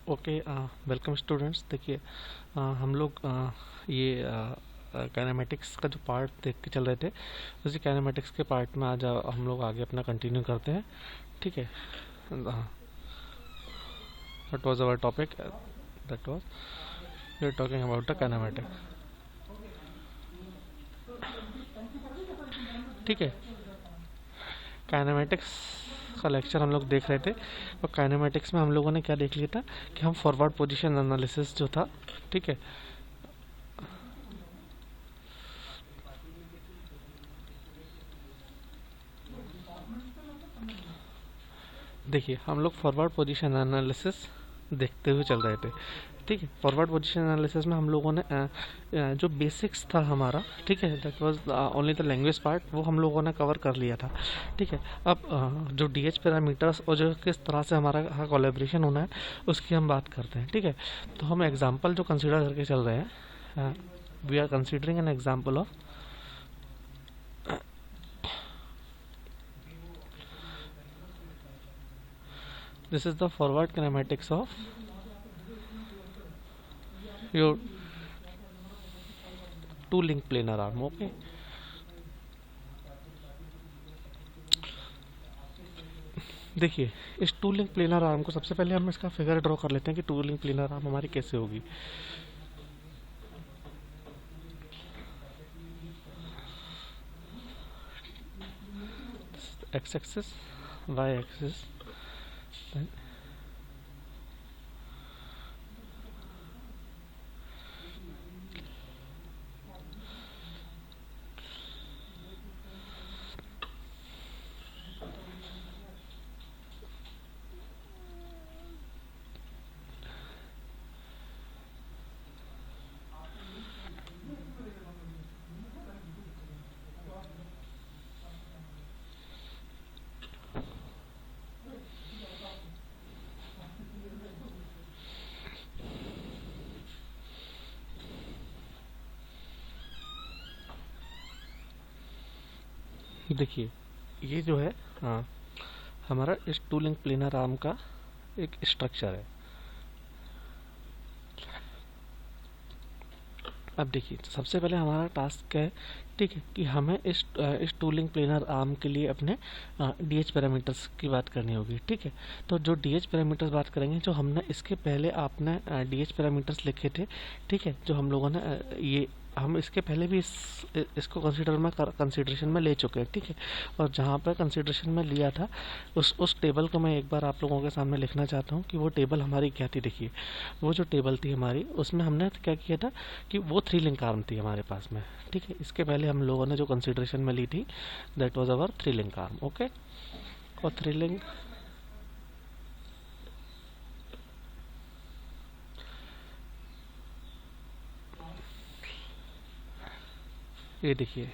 Okay, welcome students. देखिए, हम लोग ये काइनेमेटिक्स का जो पार्ट देख के चल रहे थे, उसी काइनेमेटिक्स के पार्ट में आज हम लोग आगे अपना कंटिन्यू करते हैं। ठीक है। That was our topic, that was we are talking about the kinematic. ठीक है। काइनेमेटिक्स का लेक्चर हम लोग देख रहे थे, और काइनेमेटिक्स में हम लोगों ने क्या देख लिया था कि हम फॉरवर्ड पोजीशन एनालिसिस जो था, ठीक है, देखिए हम लोग फॉरवर्ड पोजीशन एनालिसिस देखते हुए चल रहे थे। ठीक है। फॉरवर्ड पोजीशन एनालिसिस में हम लोगों ने जो बेसिक्स था हमारा, ठीक है, that was only the language part, वो हम लोगों ने कवर कर लिया था। ठीक है। अब जो डीएच पैरामीटर्स और जो किस तरह से हमारा कोलैबोरेशन होना है, उसकी हम बात करते हैं। ठीक है। तो हम एग्जाम्पल जो कंसिडर करके चल रहे हैं, we are considering an example of this is the forward kinematics of your two link planar arm. Okay. देखिए, इस टू लिंक प्लेनर आर्म को सबसे पहले हम इसका फिगर ड्रॉ कर लेते हैं कि टू लिंक प्लेनर आर्म हमारी कैसे होगी। एक्स एक्सिस, वाई एक्सिस, देखिए ये जो है, हाँ, हमारा इस टू लिंक प्लेनर आर्म का एक स्ट्रक्चर है। अब देखिए, सबसे पहले हमारा टास्क क्या है, ठीक है, कि हमें इस टू लिंक प्लेनर आर्म के लिए अपने डीएच पैरामीटर्स की बात करनी होगी। ठीक है। तो जो डीएच पैरामीटर्स बात करेंगे, जो हमने इसके पहले आपने डीएच पैरामीटर्स लिखे थे, ठीक है, जो हम लोगों ने ये हम इसके पहले भी इसको कंसिडरेशन में ले चुके हैं। ठीक है। और जहाँ पर कंसिडरेशन में लिया था, उस टेबल को मैं एक बार आप लोगों के सामने लिखना चाहता हूँ कि वो टेबल हमारी क्या थी। देखिए, वो जो टेबल थी हमारी, उसमें हमने क्या किया था कि वो थ्री लिंक आर्म थी हमारे पास में। ठीक है। इसके पहले हम लोगों ने जो कंसिडरेशन में ली थी, that was our three link arm. Okay. और थ्री लिंक, ये देखिए,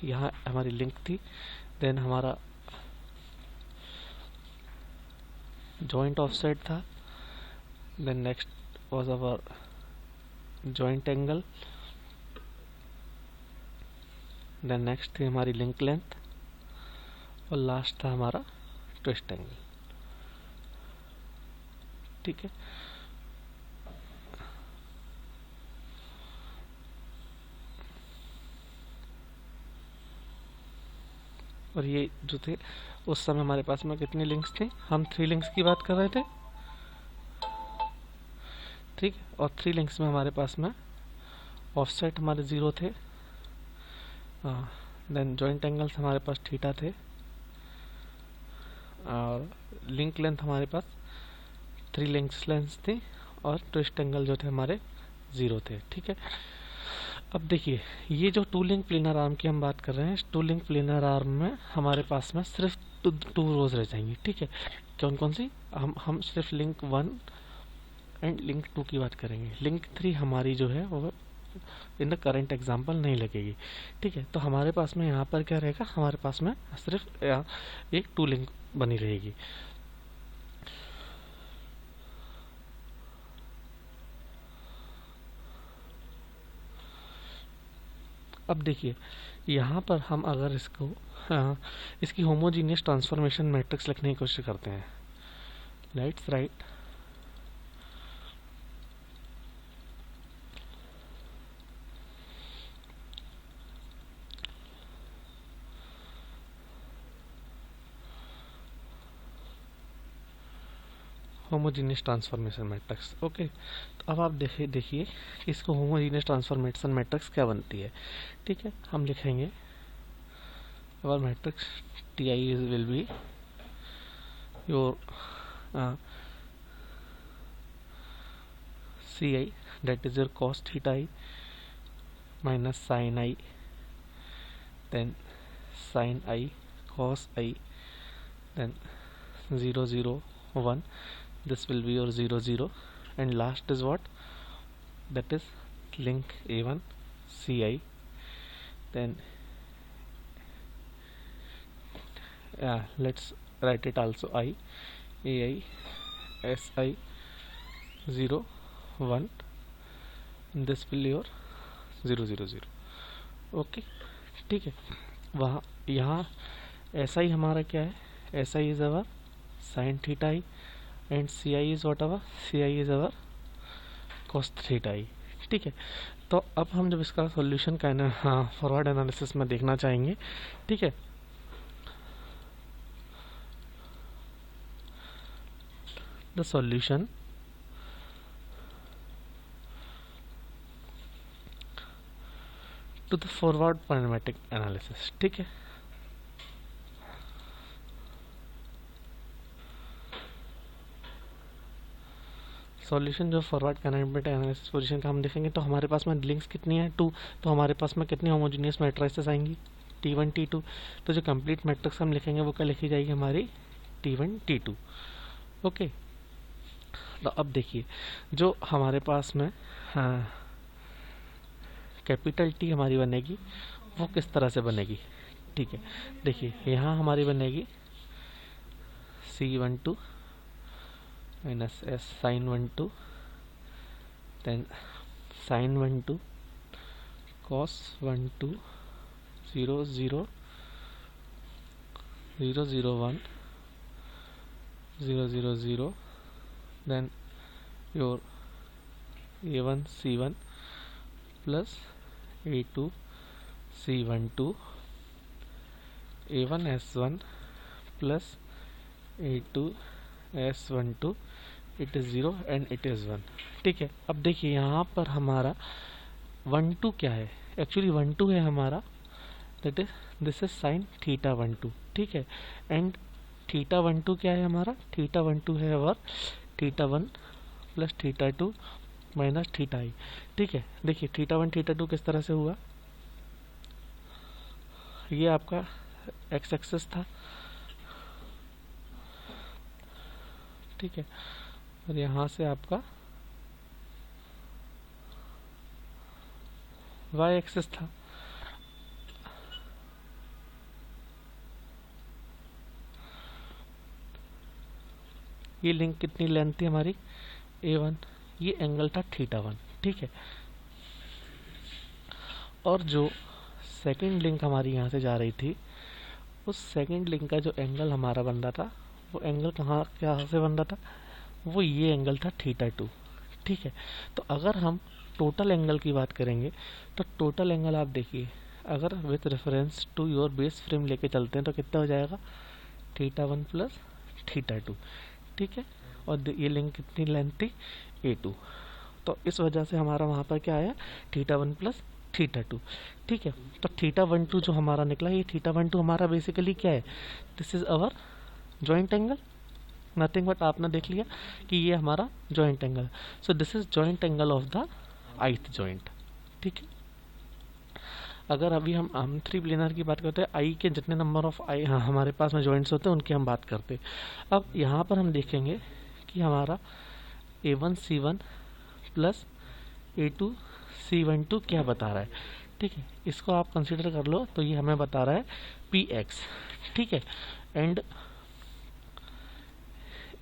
यहाँ हमारी लिंक थी, देन हमारा जॉइंट ऑफसेट था, then next was our joint angle, then next थी हमारी लिंक लेंथ, और लास्ट था हमारा ट्विस्ट एंगल। ठीक है। और ये जो थे, उस समय हमारे पास में कितनी लिंक्स थी, हम थ्री लिंक्स की बात कर रहे थे। ठीक। और थ्री लिंक्स में हमारे पास में ऑफसेट हमारे ज़ीरो थे, देन जॉइंट एंगल्स हमारे पास थीटा थे, और लिंक लेंथ हमारे पास थ्री लिंक्स लेंथ थी, और ट्विस्ट एंगल जो थे हमारे ज़ीरो थे। ठीक है। अब देखिए, ये जो टू लिंक प्लेनर आर्म की हम बात कर रहे हैं, इस टू लिंक प्लेनर आर्म में हमारे पास में सिर्फ टू रोज रह जाएंगी। ठीक है। कौन कौन सी, हम सिर्फ link one and link two की बात करेंगे। लिंक थ्री हमारी जो है वो इन द करेंट एग्जाम्पल नहीं लगेगी। ठीक है। तो हमारे पास में यहाँ पर क्या रहेगा, हमारे पास में सिर्फ एक टू लिंक बनी रहेगी। अब देखिए, यहाँ पर हम अगर इसको इसकी होमोजीनियस ट्रांसफॉर्मेशन मैट्रिक्स लिखने की कोशिश करते हैं, let's write homogeneous transformation matrix. Okay, तो अब आप देखिए इसको होमोजीनियस ट्रांसफॉर्मेशन मैट्रिक्स क्या बनती है। ठीक है, हम लिखेंगे our matrix Ti will be your Ci, that is your cos theta I minus sin I, then sin I, cos I, then 0 0 1, this will be your 0 0, and last is what, that is link A1 Ci, then let's write it also I, Ai, Si 0 1, this will your 0 0 0। Okay, ठीक है, वहाँ यहाँ ऐसा ही हमारा क्या है, ऐसा ही is our sine theta i, and c i is what our, c i is our cos theta i. ठीक है, तो अब हम जब इसका सॉल्यूशन का फॉरवर्ड एनालिसिस में देखना चाहेंगे। ठीक है, the solution to the forward kinematic analysis. ठीक है, सॉल्यूशन जो फॉरवर्ड काइनेमेटिक एनालिसिस पोजीशन का हम देखेंगे, तो हमारे पास में लिंक्स कितनी है, 2, तो हमारे पास में कितनी होमोजीनियस मैट्रिसेस आएंगी, T1 T2। तो जो कंप्लीट मैट्रिक्स हम लिखेंगे वो क्या लिखी जाएगी हमारी, T1 T2। ओके, तो अब देखिए जो हमारे पास में कैपिटल T हमारी बनेगी वो किस तरह से बनेगी। ठीक है, देखिए यहाँ हमारी बनेगी C12 minus S sin 12, then sin 12 cos 12 0 0 0 0 1 0 0 0, then your A1 C1 plus A2 C12 A1 S1 plus A2 S12, it is 0 and it is 1। ठीक है, अब देखिए यहाँ पर हमारा 12 क्या है, एक्चुअली 12 है हमारा, that is this is sine theta 12। ठीक है, एंड थीटा 12 क्या है हमारा, थीटा 12 है और theta 1 plus theta 2 minus theta i. ठीक है, देखिए थीटा 1 थीटा 2 किस तरह से हुआ, ये आपका एक्स एक्सिस था। ठीक है, और यहाँ से आपका वाई एक्सिस था। ये लिंक कितनी लेंथ थी हमारी, A1, ये एंगल था थीटा 1। ठीक है, और जो सेकंड लिंक हमारी यहाँ से जा रही थी, उस सेकंड लिंक का जो एंगल हमारा बन रहा था, वो एंगल कहाँ से बन रहा था, वो ये एंगल था थीटा 2। ठीक है, तो अगर हम टोटल एंगल की बात करेंगे, तो टोटल एंगल आप देखिए, अगर with reference to your base frame लेके चलते हैं तो कितना हो जाएगा, थीटा 1 प्लस थीटा 2। ठीक है, और ये लिंक कितनी लेंथ थी, A2, तो इस वजह से हमारा वहाँ पर क्या आया, थीटा 1 प्लस थीटा 2। ठीक है, तो थीटा 12 जो हमारा निकला, ये थीटा 12 हमारा बेसिकली क्या है, this is our joint angle, nothing but आपने देख लिया कि ये हमारा joint angle. So this is joint angle of the ith joint. ठीक है, अगर अभी हम 3 प्लेनर की बात करते हैं, आई के जितने नंबर ऑफ आई हमारे पास में जॉइंट्स होते हैं उनकी हम बात करते हैं। अब यहाँ पर हम देखेंगे कि हमारा A1 C1 plus A2 C12 क्या बता रहा है। ठीक है, इसको आप कंसीडर कर लो, तो ये हमें बता रहा है PX। ठीक है, and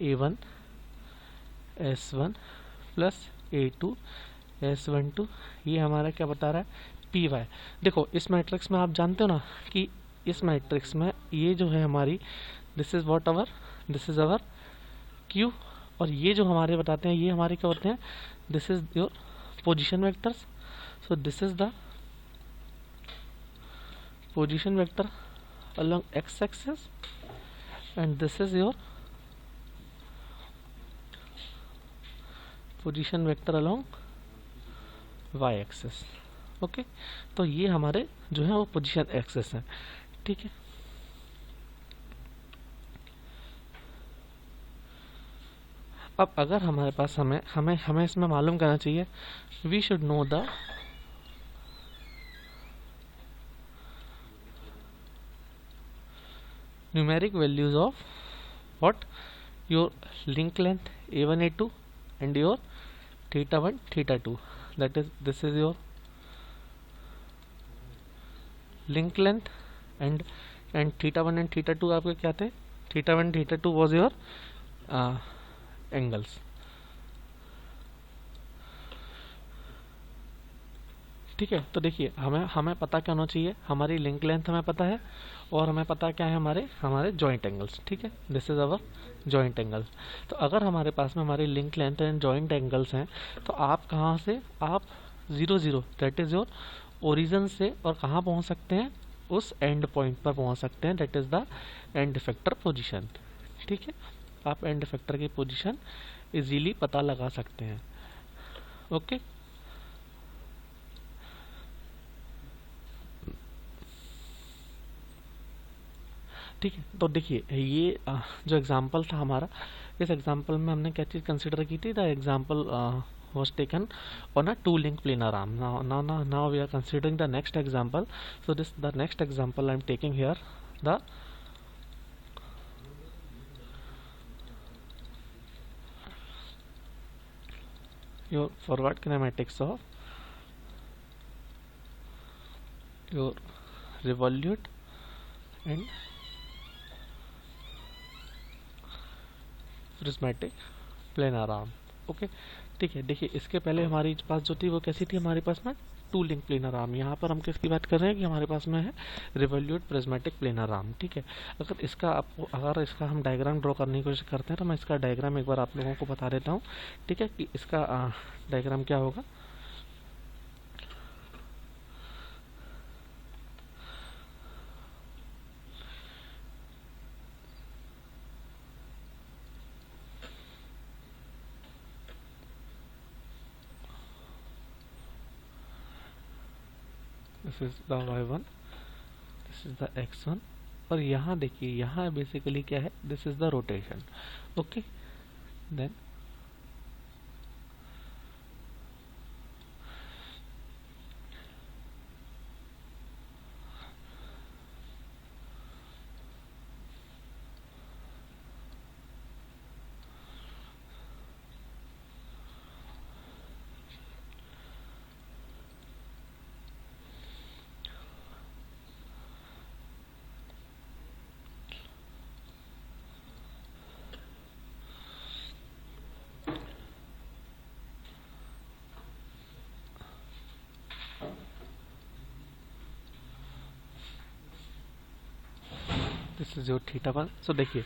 A1 S1 plus A2 S12, ये हमारा क्या बता रहा है, PY। देखो इस मैट्रिक्स में आप जानते हो ना कि इस मैट्रिक्स में ये जो है हमारी, this is what our, this is our Q, और ये जो हमारे बताते हैं ये हमारे क्या होते हैं, this is your position vectors. So this is the position vector along x axis, and this is your position vector along Y axis. Okay, तो ये हमारे जो है वो पोजीशन एक्सेस है। ठीक है, अब अगर हमारे पास हमें हमें हमें इसमें मालूम करना चाहिए, we should know the numeric values of what, your link length a1 a2 and your theta 1 theta 2, that is this is your link length and theta 1 and theta 2 आपके क्या थे, theta 1 theta 2 was your angles. ठीक है, तो देखिए हमें हमें पता क्या होना चाहिए, हमारी लिंक लेंथ हमें पता है और हमें पता क्या है हमारे हमारे जॉइंट एंगल्स। ठीक है, this is our joint angles. तो अगर हमारे पास में हमारी link length and joint angles हैं, तो आप कहाँ से आप 0 0 दैट इज योर ओरिजिन से और कहाँ पहुँच सकते हैं, उस एंड पॉइंट पर पहुँच सकते हैं, that is the end effector position. ठीक है, आप एंड इफेक्टर की पोजीशन इजीली पता लगा सकते हैं। ओके, ठीक है, तो देखिए ये जो एग्जांपल था हमारा, इस एग्जांपल में हमने क्या चीज़ कंसिडर की थी, the example was taken on a two link planar arm. Now we are considering the next example. So the next example I'm taking here, the your forward kinematics of your revolute and prismatic planar arm. Okay, ठीक है, देखिए इसके पहले हमारी पास जो थी वो कैसी थी, हमारे पास में टू लिंक प्लेनर आर्म। यहाँ पर हम किसकी बात कर रहे हैं कि हमारे पास में है रिवॉल्यूट प्रिज्मेटिक प्लेनर आर्म। ठीक है, अगर इसका हम डायग्राम ड्रॉ करने की कोशिश करते हैं, तो मैं इसका डायग्राम एक बार आप लोगों को बता देता हूँ। ठीक है, कि इसका डायग्राम क्या होगा। This is the y1, this is the x1, और यहाँ देखिए यहाँ बेसिकली क्या है, this is the rotation. Okay, then this is your theta 1। सो देखिए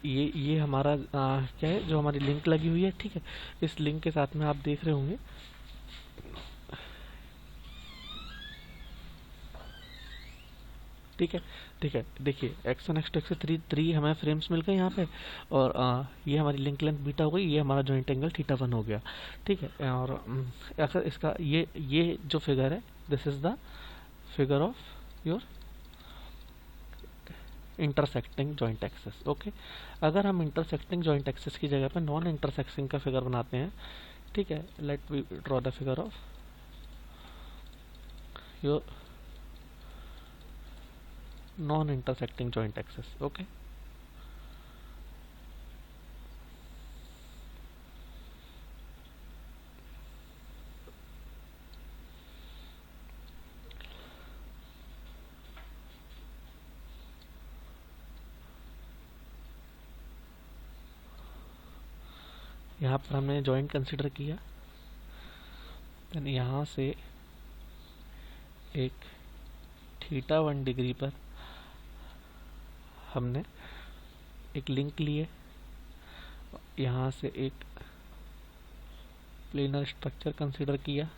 ये हमारा क्या है, जो हमारी लिंक लगी हुई है। ठीक है, इस लिंक के साथ में आप देख रहे होंगे, ठीक है, ठीक है, देखिए x1 x2 x3 3 हमें फ्रेम्स मिल गए यहाँ पे, और ये हमारी लिंक लेंथ बीटा हो गई, ये हमारा जॉइंट एंगल थीटा 1 हो गया। ठीक है, और अगर इसका ये जो फिगर है, this is the figure of your intersecting joint access. Okay, अगर हम इंटरसेक्टिंग जॉइंट एक्सेस की जगह पे नॉन इंटरसेक्टिंग का फिगर बनाते हैं, ठीक है, let we draw the figure of your non intersecting joint access. Okay, यहाँ पर हमने जॉइंट कंसिडर किया, देन यहाँ से एक थीटा 1 डिग्री पर हमने एक लिंक लिए, यहाँ से एक प्लेनर स्ट्रक्चर कंसिडर किया,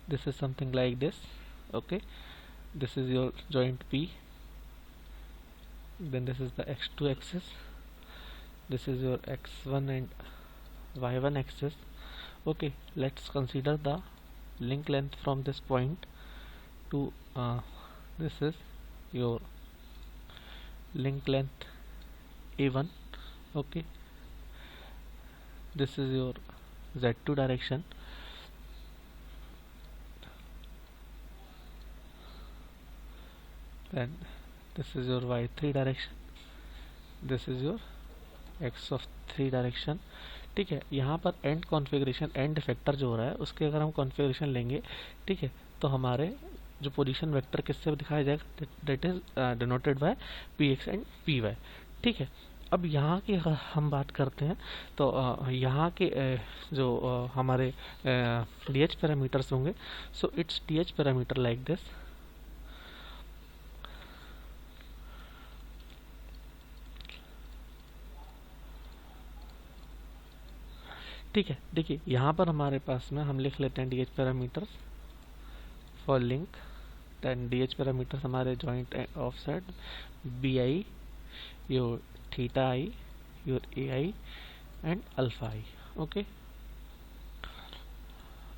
this is something like this. Okay, this is your joint P, then this is the x2 axis, this is your x1 and y1 axis. Okay, let's consider the link length from this point to this is your link length a1. Okay, this is your z2 direction, then this is your y3 direction, this is your x of 3 direction. ठीक है, यहाँ पर and configuration and effector जो हो रहा है उसके अगर हम कॉन्फ़िगरेशन लेंगे, ठीक है, तो हमारे जो पोजीशन वेक्टर किससे दिखाया जाएगा, that is denoted by P X and P Y. ठीक है, अब यहाँ की अगर हम बात करते हैं तो यहाँ के जो हमारे डी एच पैरामीटर्स होंगे, so it's D H parameter like this. ठीक है, देखिए यहाँ पर हमारे पास में हम लिख लेते हैं D H parameters for link. Then D H parameters हमारे joint offset b i, your theta i, your a i and alpha i. Okay,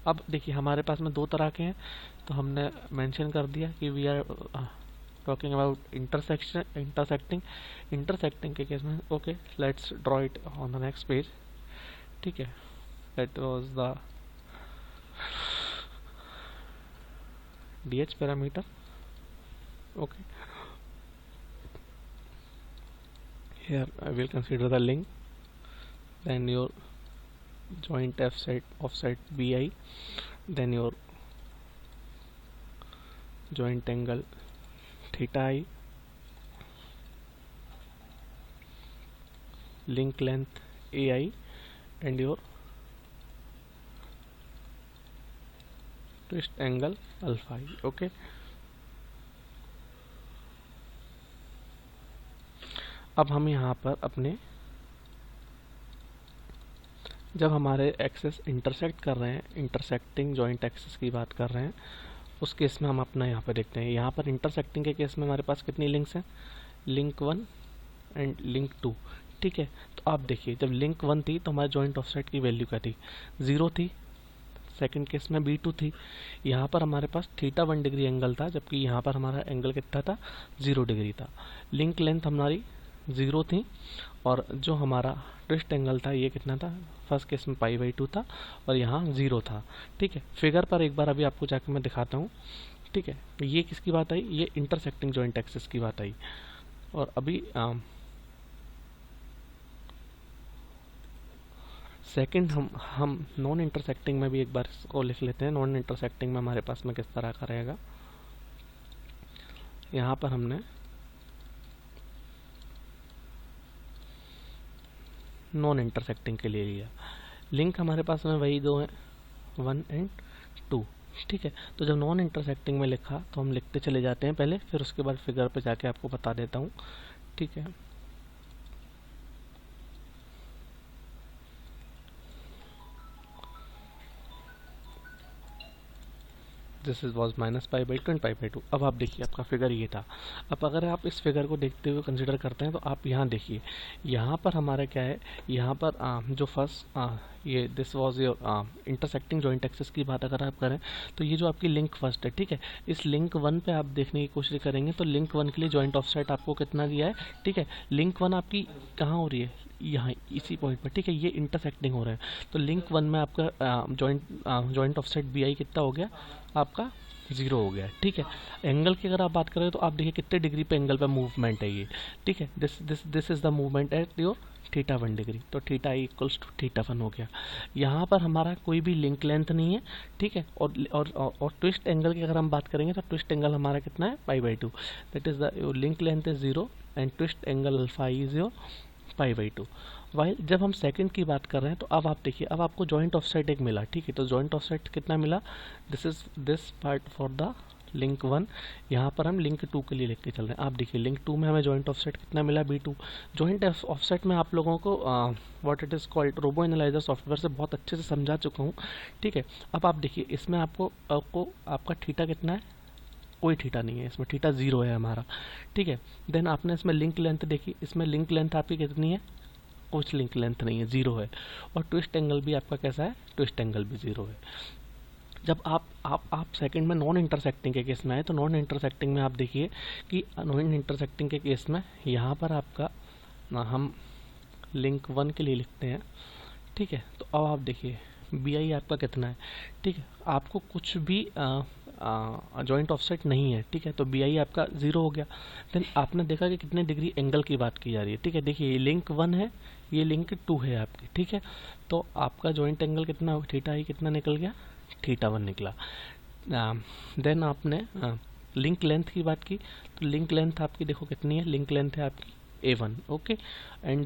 अब देखिए हमारे पास में दो तरह के हैं, तो हमने मेंशन कर दिया कि we are talking about intersecting के केस में. Okay, let's draw it on the next page. ठीक है, that was the DH parameter. Okay, here I will consider the link, then your joint offset BI, then your joint angle theta I, link length AI and your twist angle alpha i. Okay, अब हम यहाँ पर अपने जब हमारे access intersect कर रहे हैं, इंटरसेक्टिंग जॉइंट एक्सेस की बात कर रहे हैं, उस केस में हम अपना यहाँ पर देखते हैं. यहाँ पर इंटरसेक्टिंग के केस में हमारे पास कितनी लिंक्स हैं, लिंक 1 एंड लिंक 2. ठीक है, तो आप देखिए जब लिंक 1 थी तो हमारे जॉइंट ऑफसेट की वैल्यू क्या थी, 0 थी. सेकंड केस में B2 थी. यहाँ पर हमारे पास थीटा 1 डिग्री एंगल था, जबकि यहाँ पर हमारा एंगल कितना था, 0 डिग्री था. लिंक लेंथ हमारी 0 थी और जो हमारा ट्विस्ट एंगल था ये कितना था, फर्स्ट केस में π/2 था और यहाँ 0 था. ठीक है, फिगर पर एक बार अभी आपको जाकर मैं दिखाता हूँ. ठीक है, ये किसकी बात आई, ये इंटरसेक्टिंग जॉइंट एक्सिस की बात आई. और अभी सेकंड हम नॉन इंटरसेक्टिंग में भी एक बार इसको लिख लेते हैं. नॉन इंटरसेक्टिंग में हमारे पास में किस तरह का रहेगा, यहाँ पर हमने नॉन इंटरसेक्टिंग के लिए लिया. लिंक हमारे पास में वही दो हैं, 1 एंड 2. ठीक है, तो जब नॉन इंटरसेक्टिंग में लिखा तो हम लिखते चले जाते हैं पहले, फिर उसके बाद फिगर पे जाके आपको बता देता हूँ. ठीक है, दिस इज वॉज -π/2 एंड π/2. अब आप देखिए आपका फिगर ये था. अब अगर आप इस फिगर को देखते हुए कंसिडर करते हैं तो आप यहाँ देखिए, यहाँ पर हमारा क्या है, यहाँ पर जो फर्स्ट ये this was your intersecting joint axis की बात अगर आप करें तो ये जो आपकी लिंक फर्स्ट है. ठीक है, इस लिंक 1 पे आप देखने की कोशिश करेंगे तो लिंक 1 के लिए जॉइंट ऑफसेट आपको कितना दिया है. ठीक है, लिंक 1 आपकी कहाँ हो रही है, यहाँ इसी पॉइंट पर. ठीक है, ये इंटरसेक्टिंग हो रहा है, तो लिंक 1 में आपका जॉइंट ऑफसेट BI कितना हो गया, आपका 0 हो गया. ठीक है, एंगल की अगर आप बात करें तो आप देखिए कितने डिग्री पे एंगल पे मूवमेंट है ये. ठीक है, this is the movement at your theta 1 degree, तो theta i equals to theta 1 हो गया. यहाँ पर हमारा कोई भी लिंक लेंथ नहीं है. ठीक है, और ट्विस्ट एंगल की अगर हम बात करेंगे तो ट्विस्ट एंगल हमारा कितना है, π/2. That is the link length is 0 and twist angle alpha is your π/2. While जब हम सेकंड की बात कर रहे हैं तो अब आप देखिए, अब आपको जॉइंट ऑफसेट एक मिला. ठीक है, तो जॉइंट ऑफसेट कितना मिला, this is this part for the link 1. यहाँ पर हम लिंक 2 के लिए लिख के चल रहे हैं. आप देखिए लिंक 2 में हमें जॉइंट ऑफसेट कितना मिला, B2. जॉइंट ऑफसेट में आप लोगों को what it is called Robo Analyzer software से बहुत अच्छे से समझा चुका हूँ. ठीक है, अब आप देखिए इसमें आपको आपका थीटा कितना है, कोई थीटा नहीं है, इसमें थीटा 0 है हमारा. ठीक है, देन आपने इसमें लिंक लेंथ देखी, इसमें लिंक लेंथ आपकी कितनी है, कुछ लिंक लेंथ नहीं है, ज़ीरो है। और ट्विस्ट एंगल भी आपका कैसा है, ट्विस्ट एंगल भी ज़ीरो है। जब आप सेकंड में नॉन इंटरसेक्टिंग के केस में आए तो नॉन इंटरसेक्टिंग में आप देखिए कि नॉन इंटरसेक्टिंग के केस में यहाँ पर आपका ना हम लिंक 1 के लिए लिखते हैं, ठीक है। तो अब आप देखिए बी आई आपका कितना है, ठीक है। आपको कुछ भी जॉइंट ऑफसेट नहीं है, ठीक है, तो बी आई आपका 0 हो गया। देन आपने देखा कि कितने डिग्री एंगल की बात की जा रही है, ठीक है। देखिए ये लिंक 1 है, ये लिंक 2 है आपकी, ठीक है। तो आपका जॉइंट एंगल कितना हो, थीटा आई कितना निकल गया, थीटा 1 निकला। देन आपने लिंक लेंथ की बात की, तो लिंक लेंथ आपकी देखो कितनी है, लिंक लेंथ है आपकी A1, okay. And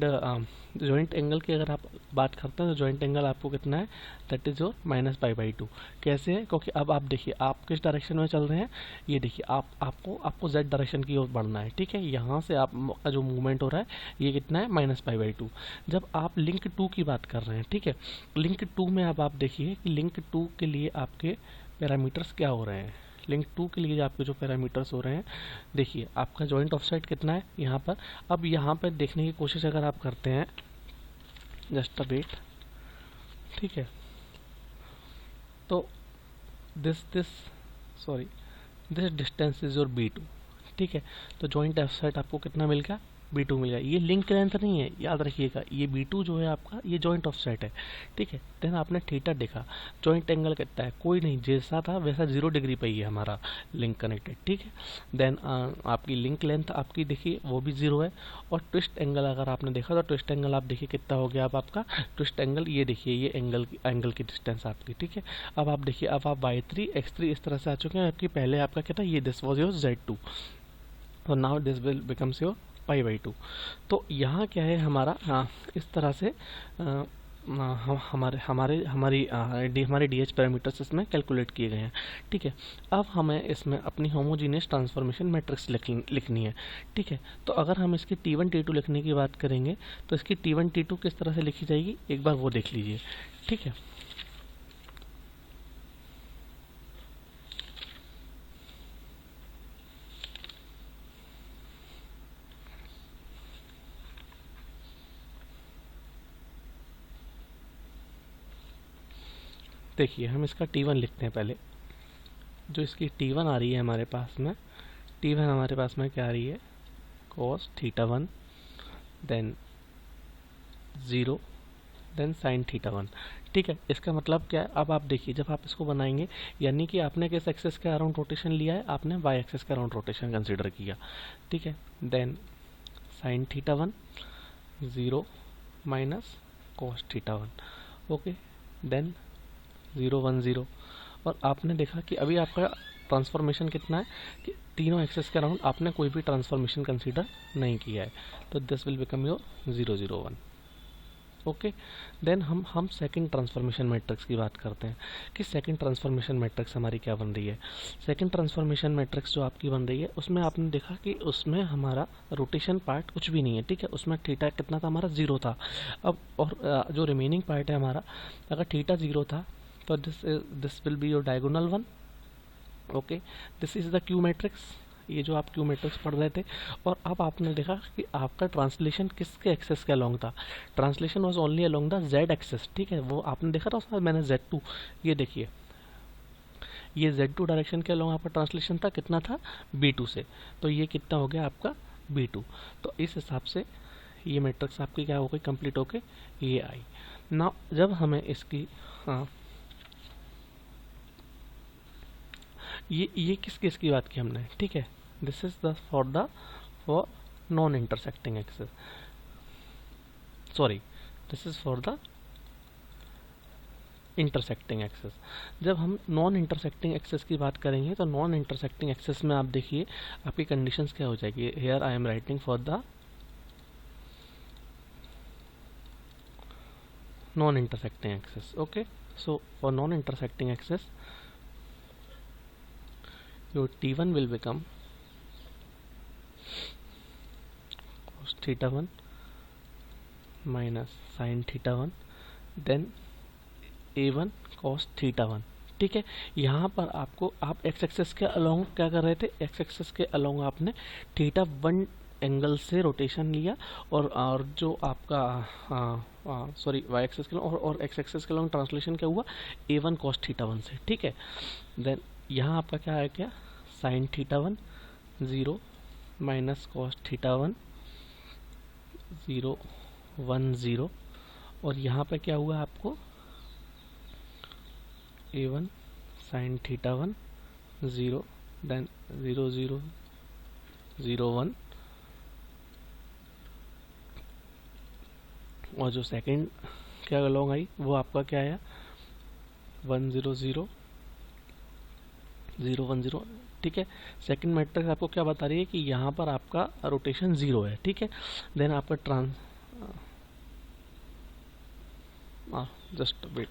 joint angle की अगर आप बात करते हैं तो जॉइंट एंगल आपको कितना है, दैट इज योर -π/2। कैसे है, क्योंकि अब आप देखिए आप किस डायरेक्शन में चल रहे हैं, ये देखिए आपको z डायरेक्शन की ओर बढ़ना है, ठीक है। यहाँ से आपका जो मूवमेंट हो रहा है ये कितना है, -π/2। जब आप लिंक 2 की बात कर रहे हैं, ठीक है, लिंक 2 में अब आप देखिए कि लिंक 2 के लिए आपके पैरामीटर्स क्या हो रहे हैं। लिंक 2 के लिए आपके जो पैरामीटर्स हो रहे हैं, देखिए आपका जॉइंट ऑफसेट कितना है यहाँ पर। अब यहाँ पर देखने की कोशिश अगर आप करते हैं, जस्ट अ वेट, ठीक है, तो this distance is your B2, ठीक है। तो जॉइंट ऑफसेट आपको कितना मिल गया, B2 मिल गया। ये लिंक लेंथ नहीं है, याद रखिएगा, ये B2 जो है आपका ये जॉइंट ऑफसेट है, ठीक है। देन आपने थीटा देखा, जॉइंट एंगल कितना है, कोई नहीं, जैसा था वैसा 0 डिग्री पे ही है हमारा लिंक कनेक्टेड, ठीक है। देन आपकी लिंक लेंथ आपकी देखिए वो भी 0 है। और ट्विस्ट एंगल अगर आपने देखा तो ट्विस्ट एंगल आप देखिए कितना हो गया। अब आपका ट्विस्ट एंगल ये देखिए, ये एंगल की डिस्टेंस आपकी, ठीक है। अब आप देखिए, अब आप y3 x3 इस तरह से आ चुके हैं। आपकी पहले आपका क्या था, ये दिस वॉज योर Z2, और now this will becomes your π/2। तो यहाँ क्या है हमारा, इस तरह से हमारे डी एच पैरामीटर्स इसमें कैलकुलेट किए गए हैं, ठीक है। अब हमें इसमें अपनी होमोजीनियस ट्रांसफॉर्मेशन मैट्रिक्स लिखनी है, ठीक है। तो अगर हम इसकी T1 T2 लिखने की बात करेंगे तो इसकी T1 T2 किस तरह से लिखी जाएगी, एक बार वो देख लीजिए, ठीक है। देखिए हम इसका T1 लिखते हैं पहले। जो इसकी T1 आ रही है हमारे पास में, T1 हमारे पास में क्या आ रही है, cos θ1, देन 0, देन sin θ1, ठीक है। इसका मतलब क्या है, अब आप देखिए जब आप इसको बनाएंगे, यानी कि आपने किस एक्सेस के अराउंड रोटेशन लिया है, आपने y एक्सेस के अराउंड रोटेशन कंसीडर किया, ठीक है। Then sin θ1 0 minus cos θ1, okay. Then 0 1 0। और आपने देखा कि अभी आपका ट्रांसफॉर्मेशन कितना है कि तीनों एक्सेस के अराउंड आपने कोई भी ट्रांसफॉर्मेशन कंसीडर नहीं किया है, तो this will become your 0 0 1, okay. Then हम सेकंड ट्रांसफॉर्मेशन मैट्रिक्स की बात करते हैं कि सेकंड ट्रांसफॉर्मेशन मैट्रिक्स हमारी क्या बन रही है। सेकंड ट्रांसफॉर्मेशन मैट्रिक्स जो आपकी बन रही है उसमें आपने देखा कि उसमें हमारा रोटेशन पार्ट कुछ भी नहीं है, ठीक है। उसमें थीटा कितना था हमारा, 0 था। अब और जो रिमेनिंग पार्ट है हमारा, अगर थीटा 0 था तो this will be your diagonal one, okay. This is the Q matrix, ये जो आप क्यू मैट्रिक्स पढ़ रहे थे। और अब आपने देखा कि आपका ट्रांसलेशन किसके एक्सेस के अलोंग था, translation was only along the Z axis, ठीक है। वो आपने देखा था उसमें मैंने Z2, ये देखिए ये Z2 डायरेक्शन के अलोंग आपका ट्रांसलेशन था, कितना था, B2 से। तो ये कितना हो गया आपका B2। तो इस हिसाब से ये मैट्रिक्स आपकी क्या हो गई, कंप्लीट होके ये आई ना। जब हमें इसकी ये किस केस की बात की हमने, ठीक है। This is the for non intersecting axes, sorry this is for the intersecting axes. जब हम नॉन इंटरसेक्टिंग एक्सेस की बात करेंगे तो नॉन इंटरसेक्टिंग एक्सेस में आप देखिए आपकी कंडीशंस क्या हो जाएगी। Here I am writing for the non intersecting axes, okay. So for non intersecting axes your T1 will become cos θ1 minus sin θ1, then A1 cos θ1, ठीक है। यहाँ पर आपको आप एक्स एक्सेस के अलोंग क्या कर रहे थे, एक्स एक्सेस के अलोंग आपने θ1 एंगल से रोटेशन लिया, और जो आपका सॉरी वाई एक्सेस के और एक्स एक्सेस के लॉन्ग ट्रांसलेशन क्या हुआ, A1 cos थीटा 1 से, ठीक है। देन यहाँ आपका क्या है, क्या sine theta 1 0 minus cos theta 1 0 1 0, और यहाँ पे क्या हुआ आपको A1 साइन थीटा 1 0 देन 0 0 0 1, और जो सेकंड क्या लॉन्ग आई वो आपका क्या आया 1 0 0 0 1 0, ठीक है। सेकंड मैट्रिक्स आपको क्या बता रही है कि यहाँ पर आपका रोटेशन 0 है, ठीक है। देन आपका just wait,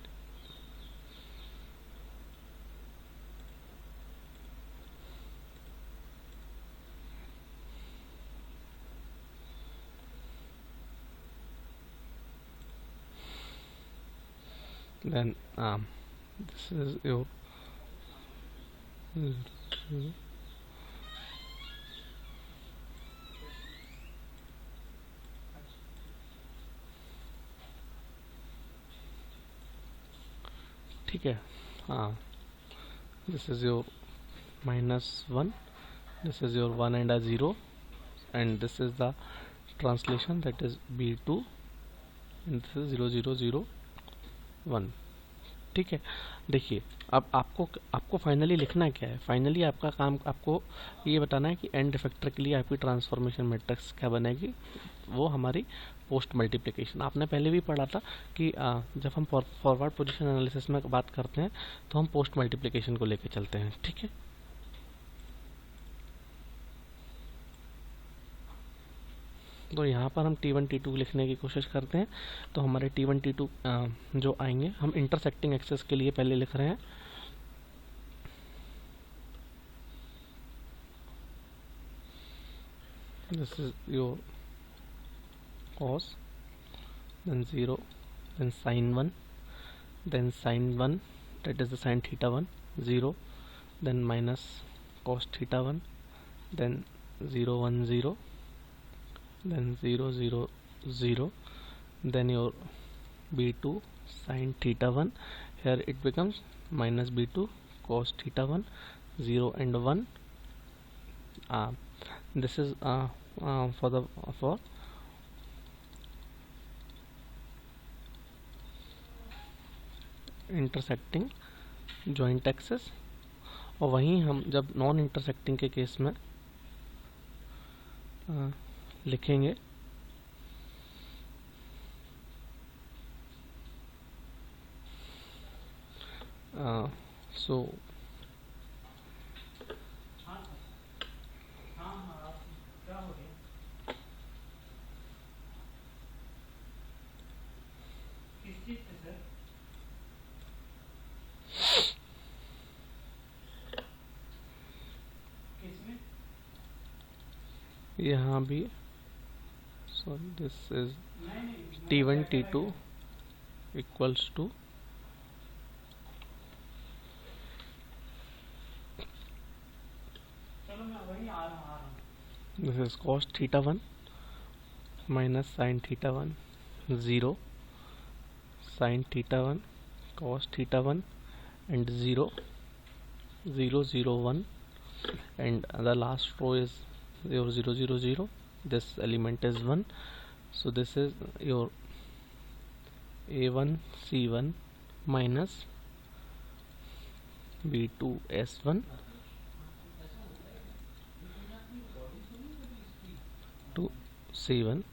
then this is your ठीक है। हाँ, this is your -1, this is your 1 and a 0, and this is the translation, that is B2, and this is 0 0 0 1, ठीक है। देखिए अब आपको फाइनली लिखना क्या है, फाइनली आपका काम आपको ये बताना है कि एंड इफेक्टर के लिए आपकी ट्रांसफॉर्मेशन मैट्रिक्स क्या बनेगी, वो हमारी पोस्ट मल्टीप्लिकेशन। आपने पहले भी पढ़ा था कि जब हम फॉरवर्ड पोजीशन एनालिसिस में बात करते हैं तो हम पोस्ट मल्टीप्लिकेशन को लेके चलते हैं, ठीक है। तो यहाँ पर हम T1 T2 लिखने की कोशिश करते हैं, तो हमारे T1 T2 जो आएंगे, हम इंटरसेक्टिंग एक्सेस के लिए पहले लिख रहे हैं। This is your cos, then 0, then sin 1, then sin 1, that is the sin theta 1 0, then minus cos theta 1, then 0 1 0, then 0 0 0, then your B2 sin theta 1, here it becomes minus B2 cos theta 1 0 and 1. This is for intersecting joint axes, और वहीं हम जब non intersecting के case में लिखेंगे so यहाँ भी sorry this is T1 T2 equals to this is cos theta 1 minus sin theta 1 0, sin theta 1 cos theta 1 and 0 0 0 1, and the last row is your 0 0 0, this element is 1, so this is your A1 C1 minus B2 S1 to C1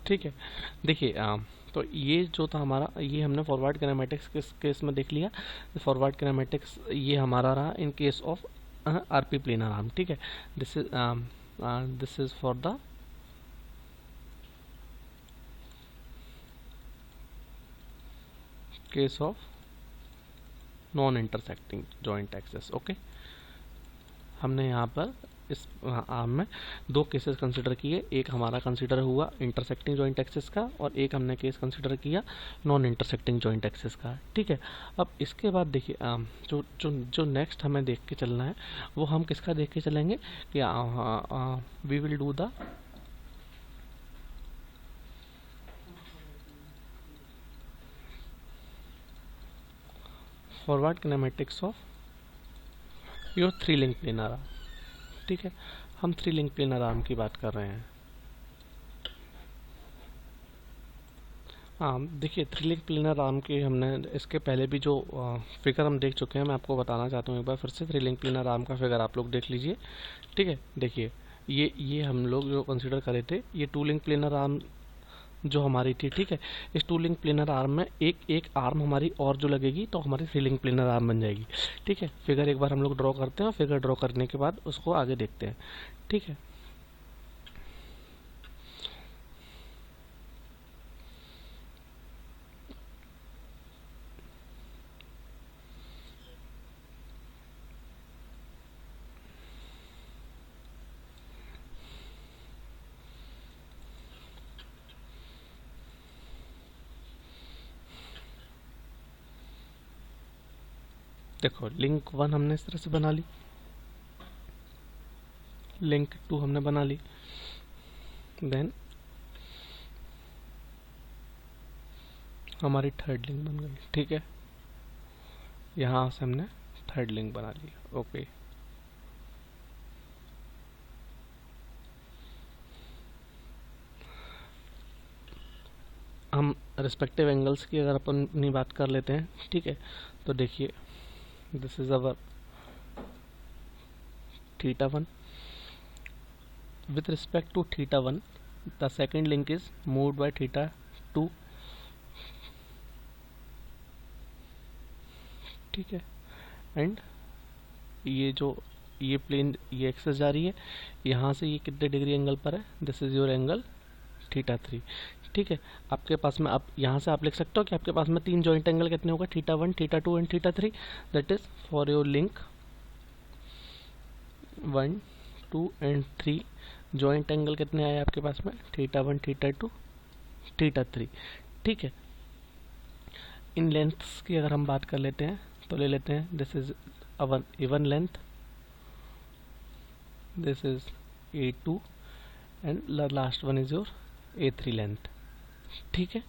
ठीक है। देखिए तो ये जो था हमारा, ये हमने फॉरवर्ड किनेमैटिक्स के केस में देख लिया। फॉरवर्ड किनेमैटिक्स ये हमारा रहा in case of RP planar arm, ठीक है। This is for the case of non intersecting joint access, okay. हमने यहाँ पर इस आर्म में दो केसेस कंसिडर किए, एक हमारा कंसिडर हुआ इंटरसेक्टिंग जॉइंट एक्सिस का और एक हमने केस कंसिडर किया नॉन इंटरसेक्टिंग जॉइंट एक्सिस का, ठीक है। अब इसके बाद देखिए जो जो जो नेक्स्ट हमें देख के चलना है वो हम किसका देख के चलेंगे कि we will do the forward kinematics of your 3 link planar arm, ठीक है। हम 3 लिंक प्लेनर आर्म की बात कर रहे हैं। हाँ देखिए 3 लिंक प्लेनर आर्म की हमने इसके पहले भी जो फिगर हम देख चुके हैं, मैं आपको बताना चाहता हूँ एक बार फिर से 3 लिंक प्लेनर आर्म का फिगर आप लोग देख लीजिए, ठीक है। देखिए ये हम लोग जो कंसिडर करे थे ये 2 लिंक प्लेनर आर्म जो हमारी थी, ठीक है। इस 2 लिंक प्लेनर आर्म में एक आर्म हमारी और जो लगेगी तो हमारी 3 लिंक प्लेनर आर्म बन जाएगी, ठीक है। फिगर एक बार हम लोग ड्रॉ करते हैं और फिगर ड्रॉ करने के बाद उसको आगे देखते हैं, ठीक है। देखो लिंक 1 हमने इस तरह से बना ली, लिंक 2 हमने बना ली, देन हमारी थर्ड लिंक बन गई, ठीक है। यहाँ से हमने थर्ड लिंक बना ली, ओके। हम रिस्पेक्टिव एंगल्स की अगर अपन अपनी बात कर लेते हैं, ठीक है, तो देखिए this is our θ1 with respect to θ1 the second link is moved by θ2, ठीक है। एंड ये प्लेन ये एक्सेस जा रही है, यहाँ से ये कितने डिग्री एंगल पर है, दिस इज योर एंगल θ3, ठीक है। आपके पास में आप यहाँ से आप लिख सकते हो कि आपके पास में 3 जॉइंट एंगल कितने होगा, θ1 θ2 and θ3, that is for your link 1 2 and 3 joint angle कितने आए आपके पास में, θ1 θ2 θ3, ठीक है। इन लेंथ्स की अगर हम बात कर लेते हैं तो ले लेते हैं this is A1 length, this is A2 and last one is your A3 length, ठीक है।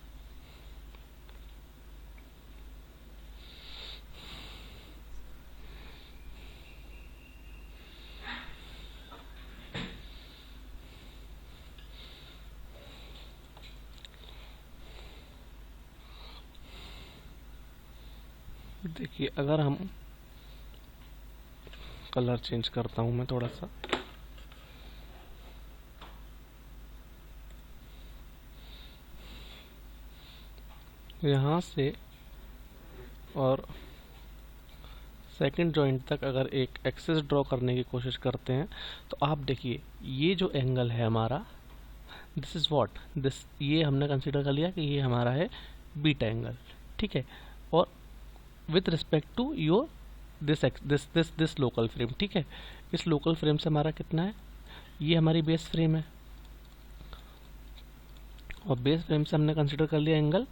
देखिए अगर हम कलर चेंज करता हूं मैं थोड़ा सा, यहाँ से और सेकंड जॉइंट तक अगर एक एक्सेस ड्रॉ करने की कोशिश करते हैं तो आप देखिए ये जो एंगल है हमारा, दिस इज व्हाट दिस, ये हमने कंसीडर कर लिया कि ये हमारा है बीटा एंगल, ठीक है। और with respect to your this local frame, ठीक है। इस लोकल फ्रेम से हमारा कितना है, ये हमारी बेस फ्रेम है और बेस फ्रेम से हमने कंसीडर कर लिया एंगल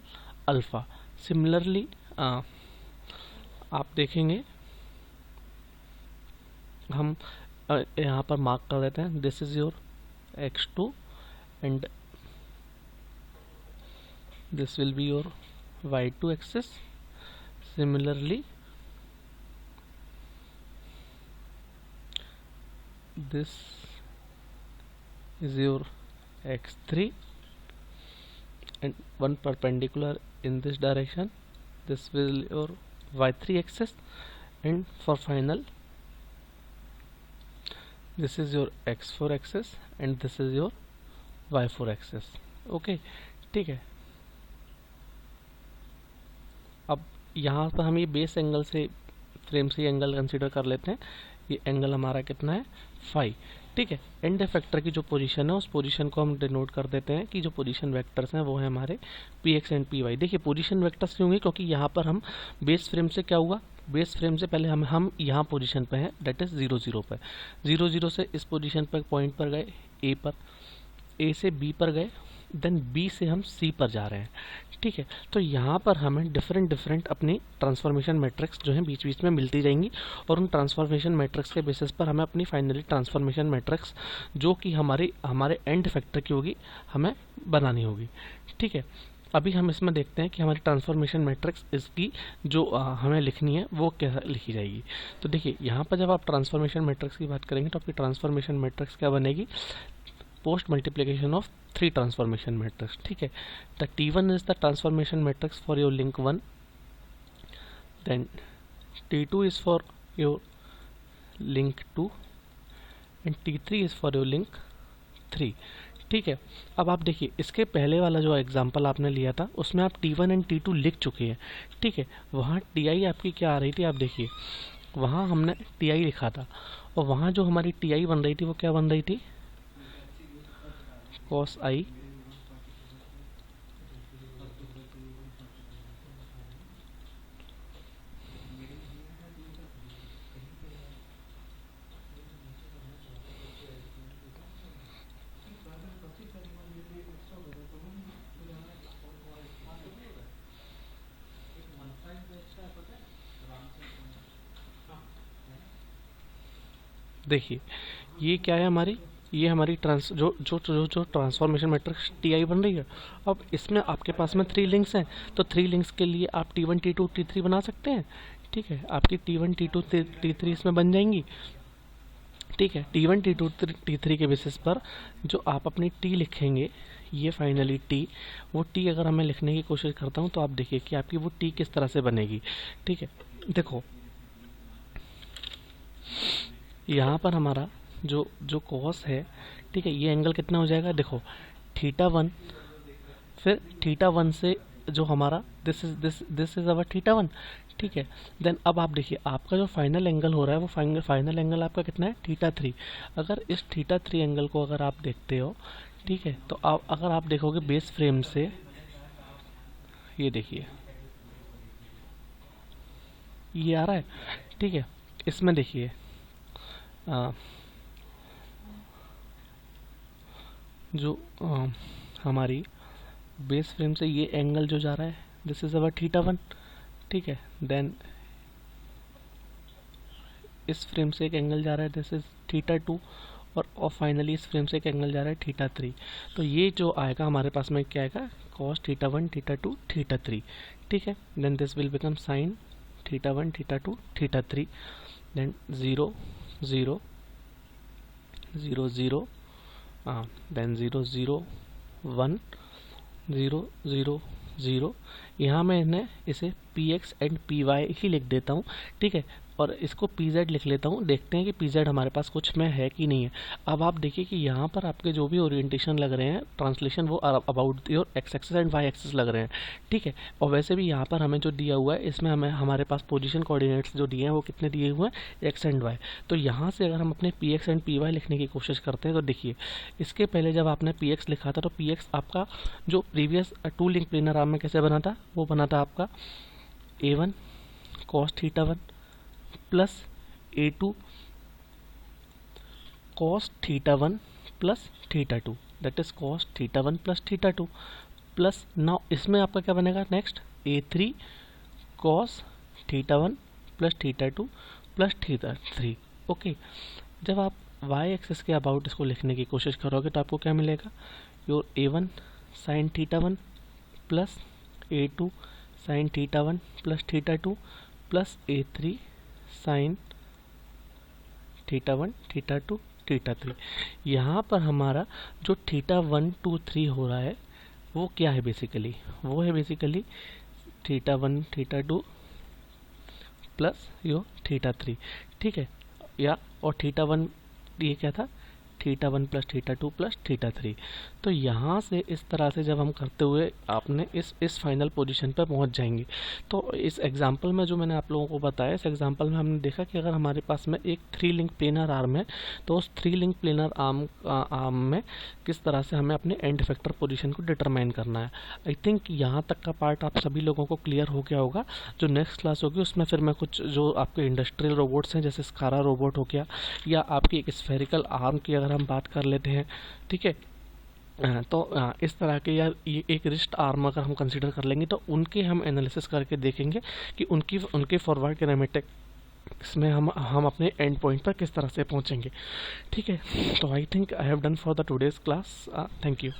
अल्फा। सिमिलरली आप देखेंगे हम यहाँ पर मार्क कर देते हैं, this is your x2 and this will be your y2 axis. Similarly this is your x3 and one perpendicular in this direction, this will your y3 axis, and for final this is your x4 axis and this is your y4 axis, okay, ठीक है। अब यहाँ पर हम ये base angle से frame से angle consider कर लेते हैं, ये एंगल हमारा कितना है फाई, ठीक है। एंड इफेक्टर की जो पोजीशन है उस पोजीशन को हम डिनोट कर देते हैं कि जो पोजीशन वेक्टर्स हैं वो है हमारे px एंड py। देखिए पोजीशन वेक्टर्स क्यों होंगे, क्योंकि यहाँ पर हम बेस फ्रेम से क्या हुआ, बेस फ्रेम से पहले हम यहाँ पोजीशन पे हैं, डेट इज 0 0 पे। 0 0 से इस पोजीशन पर पॉइंट पर गए, ए पर, ए से बी पर गए, देन बी से हम सी पर जा रहे हैं, ठीक है। तो यहाँ पर हमें डिफरेंट अपनी ट्रांसफॉर्मेशन मैट्रिक्स जो है बीच बीच में मिलती जाएंगी, और उन ट्रांसफॉर्मेशन मैट्रिक्स के बेसिस पर हमें अपनी फाइनली ट्रांसफॉर्मेशन मैट्रिक्स जो कि हमारे एंड फैक्टर की होगी, हमें बनानी होगी, ठीक है। अभी हम इसमें देखते हैं कि हमारी ट्रांसफॉर्मेशन मैट्रिक्स इसकी जो हमें लिखनी है वो कैसे लिखी जाएगी। तो देखिए यहाँ पर जब आप ट्रांसफॉर्मेशन मैट्रिक्स की बात करेंगे तो आपकी ट्रांसफॉर्मेशन मैट्रिक्स क्या बनेगी, post multiplication of 3 transformation matrix, ठीक है। The T1 is the transformation matrix for your link 1, then T2 is for your link 2 and T3 is for your link 3, ठीक है। अब आप देखिए इसके पहले वाला जो एग्जांपल आपने लिया था उसमें आप T1 एंड T2 लिख चुके हैं, ठीक है। वहाँ Ti आपकी क्या आ रही थी, आप देखिए वहाँ हमने Ti लिखा था, और वहाँ जो हमारी Ti बन रही थी वो क्या बन रही थी, cos i देखिए ये क्या है हमारी, ये हमारी जो ट्रांसफॉर्मेशन मैट्रिक्स Ti बन रही है। अब इसमें आपके पास में 3 लिंक्स हैं, तो 3 लिंक्स के लिए आप T1 T2 T3 बना सकते हैं, ठीक है। आपकी T1 T2 T3 इसमें बन जाएंगी, ठीक है। T1 T2 T3 के बेसिस पर जो आप अपनी T लिखेंगे, ये फाइनली T, वो T अगर हमें लिखने की कोशिश करता हूँ तो आप देखिए कि आपकी वो T किस तरह से बनेगी, ठीक है। देखो यहाँ पर हमारा जो कॉस है, ठीक है, ये एंगल कितना हो जाएगा, देखो θ1, फिर θ1 से जो हमारा दिस इज अवर θ1, ठीक है। देन अब आप देखिए आपका जो फाइनल एंगल हो रहा है वो फाइनल एंगल आपका कितना है, θ3। अगर इस θ3 एंगल को अगर आप देखते हो, ठीक है, तो अगर आप देखोगे बेस फ्रेम से, ये देखिए ये आ रहा है, ठीक है। इसमें देखिए जो हमारी बेस फ्रेम से ये एंगल जो जा रहा है, दिस इज अवर θ1, ठीक है। देन इस फ्रेम से एक एंगल जा रहा है, दिस इज θ2, और फाइनली इस फ्रेम से एक एंगल जा रहा है θ3। तो ये जो आएगा हमारे पास में क्या आएगा, cos θ1 θ2 θ3, ठीक है। Then this will become sin θ1 θ2 θ3, then 0 0 0 0, then 0 0 1 0 0 0। यहाँ मैं इसे px एंड py ही लिख देता हूँ, ठीक है, और इसको pz लिख लेता हूँ। देखते हैं कि pz हमारे पास कुछ में है कि नहीं है। अब आप देखिए कि यहाँ पर आपके जो भी ओरिएंटेशन लग रहे हैं, ट्रांसलेशन वो about your X axis and Y axis लग रहे हैं, ठीक है। और वैसे भी यहाँ पर हमें जो दिया हुआ है इसमें हमारे पास पोजीशन कोऑर्डिनेट्स जो दिए हैं वो कितने दिए हुए हैं, एक्स एंड वाई। तो यहाँ से अगर हम अपने px एंड py लिखने की कोशिश करते हैं तो देखिए इसके पहले जब आपने px लिखा था तो px आपका जो प्रीवियस 2 लिंक प्लेनर आर्म में कैसे बना था, वो बना था आपका a1 cos θ1 plus a2 cos θ1 plus θ2, that is cos θ1 plus θ2, plus now इसमें आपका क्या बनेगा next, a3 cos θ1 plus θ2 plus θ3, okay. जब आप y एक्सिस के अबाउट इसको लिखने की कोशिश करोगे तो आपको क्या मिलेगा, your a1 sin θ1 plus a2 sin θ1 plus θ2 plus a3 sin θ1 θ2 θ3। यहाँ पर हमारा जो θ1 2 3 हो रहा है वो क्या है बेसिकली, वो है बेसिकली θ1 θ2 प्लस यो θ3, ठीक है। या और θ1 ये क्या था, θ1 प्लस θ2 प्लस θ3। तो यहाँ से इस तरह से जब हम करते हुए आपने इस फाइनल पोजीशन पर पहुँच जाएंगे। तो इस एग्जांपल में जो मैंने आप लोगों को बताया, इस एग्जांपल में हमने देखा कि अगर हमारे पास में एक 3 लिंक प्लेनर आर्म है तो उस 3 लिंक प्लेनर आर्म में किस तरह से हमें अपने एंड इफेक्टर पोजीशन को डिटरमाइन करना है। आई थिंक यहाँ तक का पार्ट आप सभी लोगों को क्लियर हो गया होगा। जो नेक्स्ट क्लास होगी उसमें फिर मैं कुछ जो आपके इंडस्ट्रियल रोबोट्स हैं, जैसे स्कारा रोबोट हो गया, या आपकी एक स्फेरिकल आर्म की अगर हम बात कर लेते हैं, ठीक है, तो इस तरह के, या एक रिस्ट आर्म अगर हम कंसिडर कर लेंगे तो उनके हम एनालिसिस करके देखेंगे कि उनके फॉरवर्ड किनेमेटिक्स में हम अपने एंड पॉइंट पर किस तरह से पहुंचेंगे। ठीक है, तो I think I have done for the today's class. Thank you.